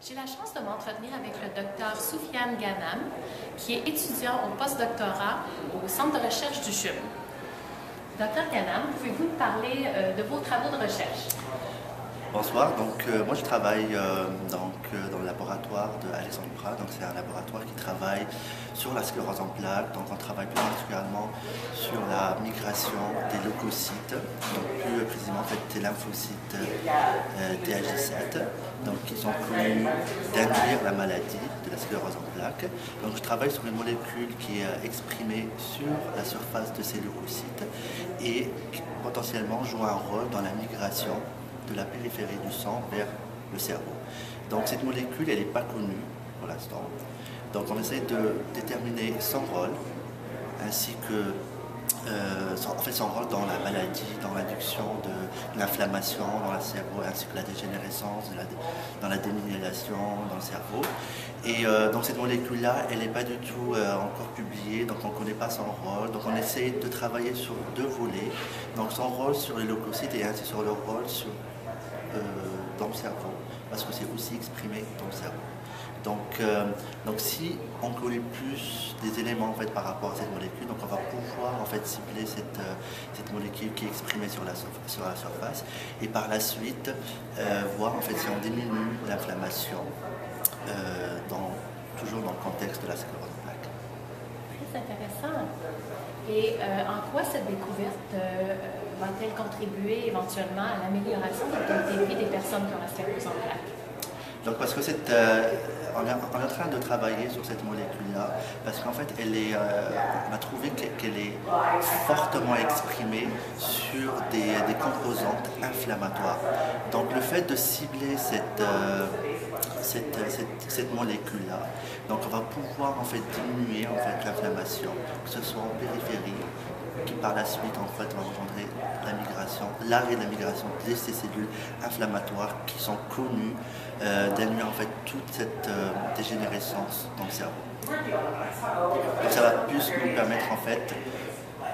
J'ai la chance de m'entretenir avec le docteur Soufiane Ghanam, qui est étudiant au postdoctorat au Centre de recherche du CHUM. Docteur Ghanam, pouvez-vous nous parler de vos travaux de recherche? Bonsoir, moi je travaille dans le laboratoire de Alexandre Prat. Donc c'est un laboratoire qui travaille sur la sclérose en plaques. Donc on travaille plus particulièrement sur la migration des leucocytes, donc plus précisément en fait des lymphocytes THD7, donc qui sont connus d'induire la maladie de la sclérose en plaques. Donc je travaille sur une molécule qui est exprimée sur la surface de ces leucocytes et qui potentiellement joue un rôle dans la migration de la périphérie du sang vers le cerveau. Donc cette molécule, elle n'est pas connue pour l'instant. Donc on essaie de déterminer son rôle, ainsi que son rôle dans la maladie, dans l'induction de l'inflammation dans le cerveau, ainsi que la dégénérescence, dans la démyélинation dans le cerveau. Et donc cette molécule-là, elle n'est pas du tout encore publiée, donc on ne connaît pas son rôle. Donc on essaie de travailler sur deux volets, donc son rôle sur les leucocytes et ainsi sur le rôle dans le cerveau, parce que c'est aussi exprimé dans le cerveau. Donc si on connaît plus des éléments en fait, par rapport à cette molécule, donc on va pouvoir en fait cibler cette molécule qui est exprimée sur la surface et par la suite voir en fait si on diminue l'inflammation toujours dans le contexte de la sclérose en plaques. Très intéressant. Et en quoi cette découverte va-t-elle contribuer éventuellement à l'amélioration de la qualité de vie des personnes qui ont la sclérose en plaques? Donc parce que on est en train de travailler sur cette molécule-là, parce qu'en fait, on a trouvé qu'elle est fortement exprimée sur des composantes inflammatoires. Donc le fait de cibler cette molécule-là, donc on va pouvoir en fait diminuer en fait l'inflammation, que ce soit en périphérie, qui par la suite en fait va engendrer l'arrêt de la migration de ces cellules inflammatoires qui sont connues d'induire en fait toute cette dégénérescence dans le cerveau. Donc ça va plus nous permettre en fait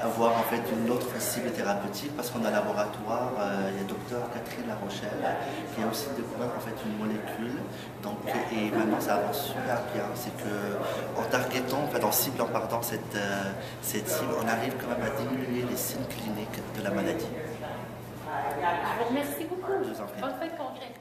avoir en fait une autre cible thérapeutique, parce qu'on a un laboratoire, il y a docteur Catherine Larochelle qui a aussi découvert en fait une molécule, et maintenant ça avance super bien. C'est que en targetant, en fait en ciblant cette cible, on arrive quand même à diminuer les signes cliniques de la maladie. Je vous remercie beaucoup. Je vous en prie. Bonne fin de congrès.